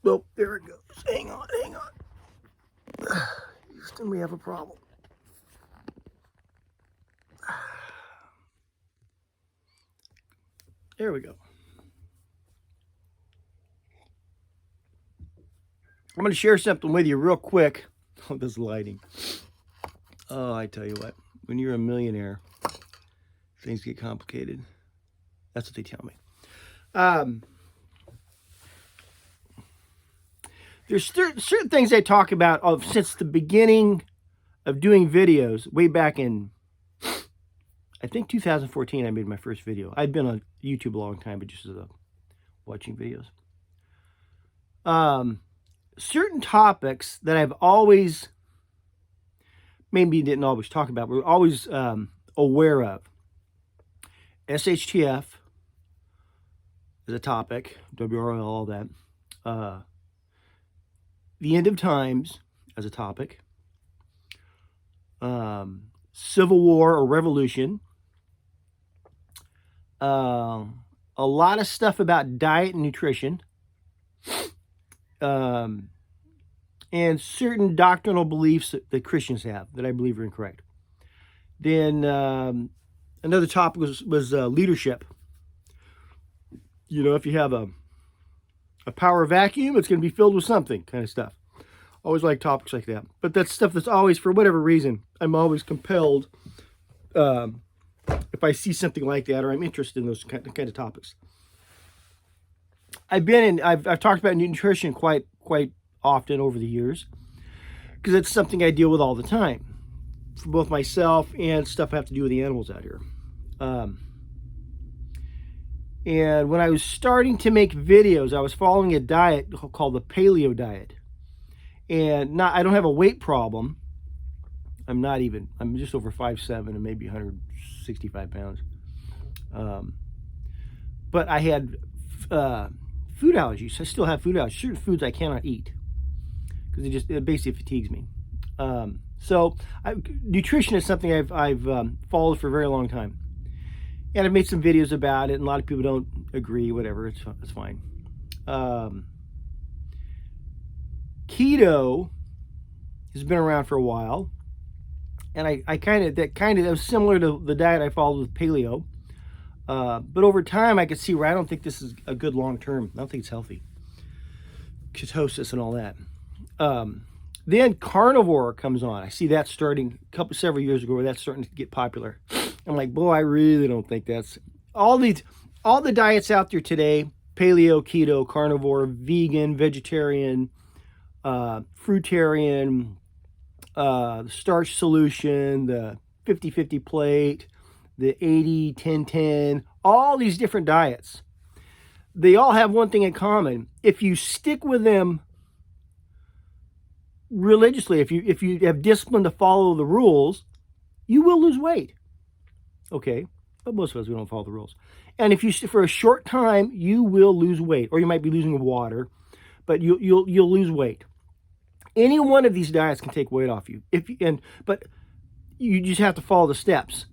Oh, there it goes. Hang on, hang on. Houston, we have a problem. There we go. I'm going to share something with you real quick. Oh, this lighting. Oh, I tell you what. When you're a millionaire, things get complicated. That's what they tell me. There's certain things I talk about since the beginning of doing videos, way back in, I think 2014, I made my first video. I'd been on YouTube a long time, but just as watching videos. Certain topics that I've always, maybe didn't always talk about, but always aware of. SHTF is a topic, WRL, all that. The end of times as a topic. Civil war or revolution. A lot of stuff about diet and nutrition. And certain doctrinal beliefs that Christians have that I believe are incorrect. Then another topic was leadership. You know, if you have a power vacuum, it's going to be filled with something, kind of stuff. Always like topics like that. But that's stuff that's always, for whatever reason, I'm always compelled, if I see something like that, or I'm interested in those kind of topics. I've talked about nutrition quite often over the years, because it's something I deal with all the time, for both myself and stuff I have to do with the animals out here. And when I was starting to make videos, I was following a diet called the paleo diet. And I don't have a weight problem. I'm just over 5'7" and maybe 165 pounds. But I had food allergies. I still have food allergies. Certain foods I cannot eat because it basically fatigues me. So nutrition is something I've followed for a very long time. And I've made some videos about it, and a lot of people don't agree, whatever, it's fine. Keto has been around for a while, and that was similar to the diet I followed with paleo. But over time, I could see where I don't think this is a good long-term. I don't think it's healthy. Ketosis and all that. Then carnivore comes on. I see that starting several years ago, where that's starting to get popular. I'm like, boy, I really don't think that's all the diets out there today: paleo, keto, carnivore, vegan, vegetarian, fruitarian, starch solution, the 50-50 plate, the 80-10-10, all these different diets. They all have one thing in common. If you stick with them religiously, if you have discipline to follow the rules, you will lose weight. Okay, but most of us, we don't follow the rules. And if you, for a short time, you will lose weight, or you might be losing water, but you'll lose weight. Any one of these diets can take weight off you. But you just have to follow the steps.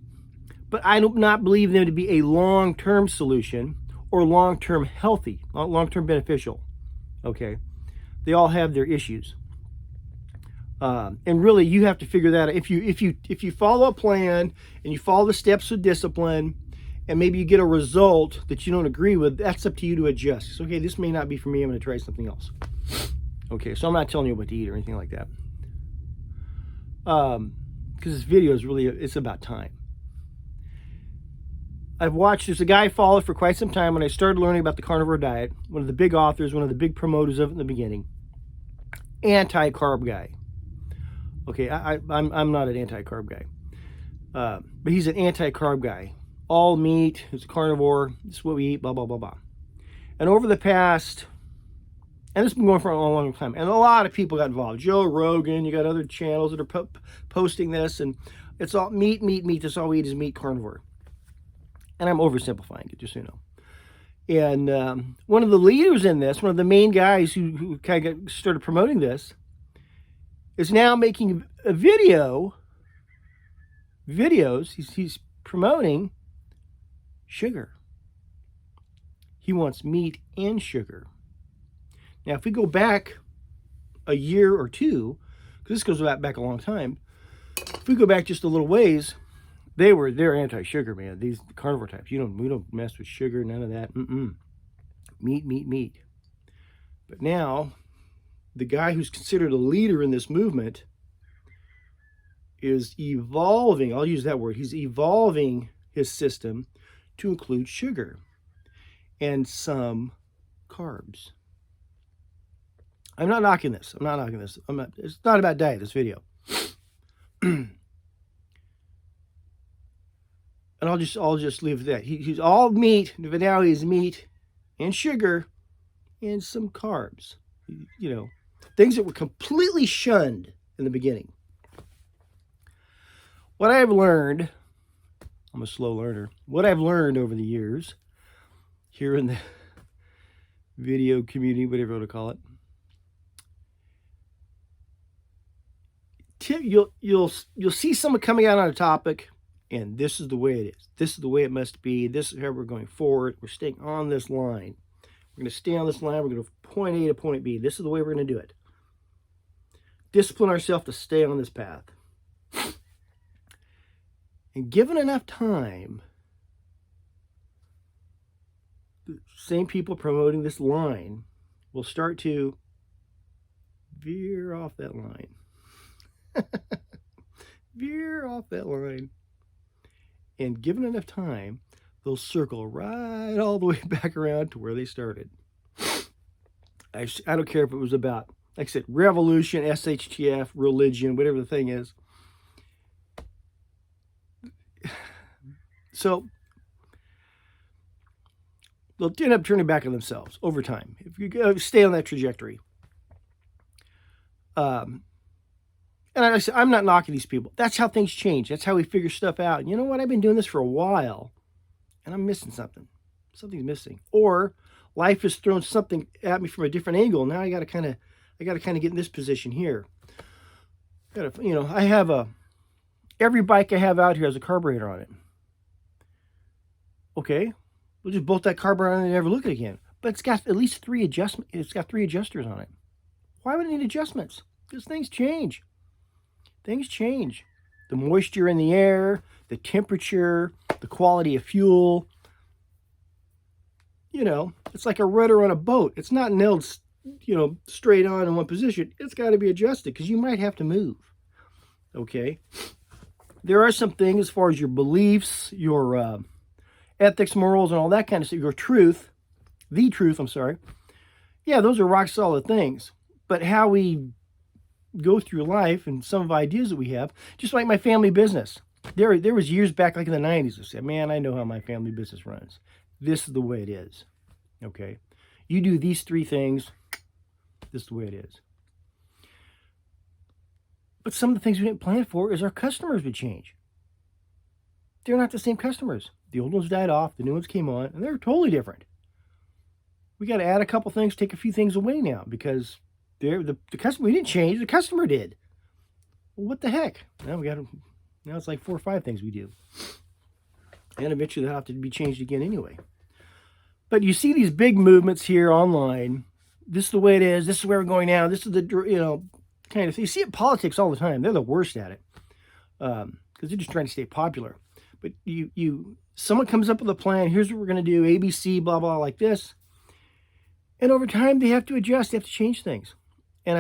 But I do not believe them to be a long-term solution or long-term healthy, long-term beneficial. Okay, they all have their issues. And really, you have to figure that out. If you follow a plan and you follow the steps with discipline, and maybe you get a result that you don't agree with, that's up to you to adjust. So, okay, this may not be for me. I'm going to try something else. Okay, so I'm not telling you what to eat or anything like that. Because this video is really, it's about time. There's a guy I followed for quite some time when I started learning about the carnivore diet. One of the big authors, one of the big promoters of it in the beginning. Anti-carb guy. Okay, I'm not an anti-carb guy, but he's an anti-carb guy. All meat, he's a carnivore, this is what we eat, blah, blah, blah, blah. And over the past, and this has been going for a long time, and a lot of people got involved. Joe Rogan, you got other channels that are posting this, and it's all meat, that's all we eat is meat, carnivore. And I'm oversimplifying it, just so you know. And one of the leaders in this, one of the main guys who kind of started promoting this, is now making a videos. He's promoting sugar. He wants meat and sugar. Now, if we go back a year or two, because this goes back a long time, if we go back just a little ways, they're anti-sugar, man. These carnivore types, we don't mess with sugar, none of that. Meat, meat, meat. But now, the guy who's considered a leader in this movement is evolving. I'll use that word. He's evolving his system to include sugar and some carbs. I'm not knocking this. It's not about diet, this video. And I'll just leave it at that. He's all meat, but now he's meat and sugar and some carbs. Things that were completely shunned in the beginning. What I've learned, I'm a slow learner, what I've learned over the years here in the video community, whatever you want to call it, you'll see someone coming out on a topic, and this is the way it is. This is the way it must be. This is how we're going forward. We're staying on this line. We're going to stay on this line. We're going to point A to point B. This is the way we're going to do it. Discipline ourselves to stay on this path. And given enough time, the same people promoting this line will start to veer off that line. Veer off that line. And given enough time, they'll circle right all the way back around to where they started. I don't care if it was about, like I said, revolution, SHTF, religion, whatever the thing is. So they'll end up turning back on themselves over time if you stay on that trajectory. And like I said, I'm not knocking these people. That's how things change. That's how we figure stuff out. And you know what? I've been doing this for a while, and I'm missing something. Something's missing. Or life has thrown something at me from a different angle. Now I got to kind of get in this position here. I have every bike I have out here has a carburetor on it. Okay, we'll just bolt that carburetor on and never look at it again. But it's got at least 3 adjustments. It's got 3 adjusters on it. Why would it need adjustments? Because things change. Things change. The moisture in the air, the temperature, the quality of fuel. It's like a rudder on a boat. It's not nailed, straight on in one position. It's got to be adjusted because you might have to move. Okay? There are some things as far as your beliefs, your ethics, morals, and all that kind of stuff, your truth, the truth, I'm sorry. Yeah, those are rock solid things. But how we go through life and some of the ideas that we have, just like my family business. There was years back, like in the 90s, I said, man, I know how my family business runs. This is the way it is. Okay? You do these 3 things, this is the way it is. But some of the things we didn't plan for is our customers would change. They're not the same customers. The old ones died off, the new ones came on, and they're totally different. We got to add a couple things, take a few things away now because the customer, we didn't change, the customer did. Well, what the heck? Now it's like 4 or 5 things we do. And eventually they'll have to be changed again anyway. But you see these big movements here online. This is the way it is. This is where we're going now. This is the, kind of thing. You see it in politics all the time. They're the worst at it because they're just trying to stay popular. But someone comes up with a plan. Here's what we're going to do. ABC, blah, blah, like this. And over time, they have to adjust. They have to change things. And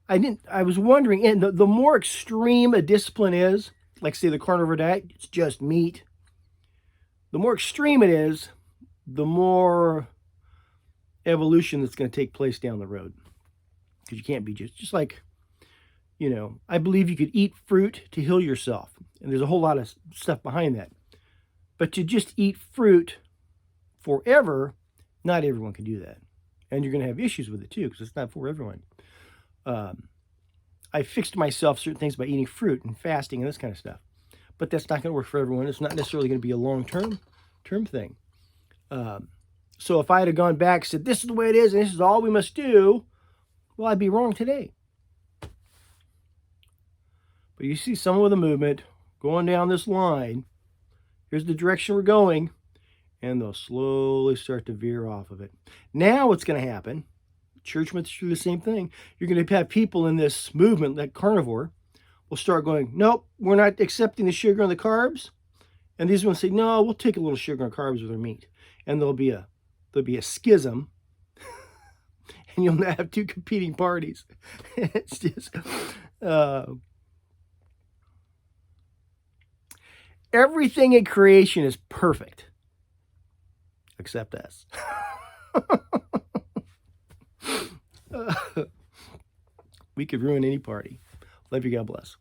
I was wondering, and the more extreme a discipline is, like say the carnivore diet, it's just meat. The more extreme it is, the more evolution that's going to take place down the road. Because you can't be just like, I believe you could eat fruit to heal yourself. And there's a whole lot of stuff behind that. But to just eat fruit forever, not everyone can do that. And you're going to have issues with it too, because it's not for everyone. I fixed myself certain things by eating fruit and fasting and this kind of stuff. But that's not going to work for everyone. It's not necessarily going to be a long-term thing. So if I had gone back and said, this is the way it is, and this is all we must do, well, I'd be wrong today. But you see someone with a movement going down this line. Here's the direction we're going. And they'll slowly start to veer off of it. Now what's going to happen, Church must do the same thing. You're going to have people in this movement, like carnivore, will start going, nope, we're not accepting the sugar and the carbs. And these ones say, no, we'll take a little sugar and carbs with our meat. And there'll be a schism, and you'll have two competing parties. It's just everything in creation is perfect, except us. We could ruin any party. Love you. God bless.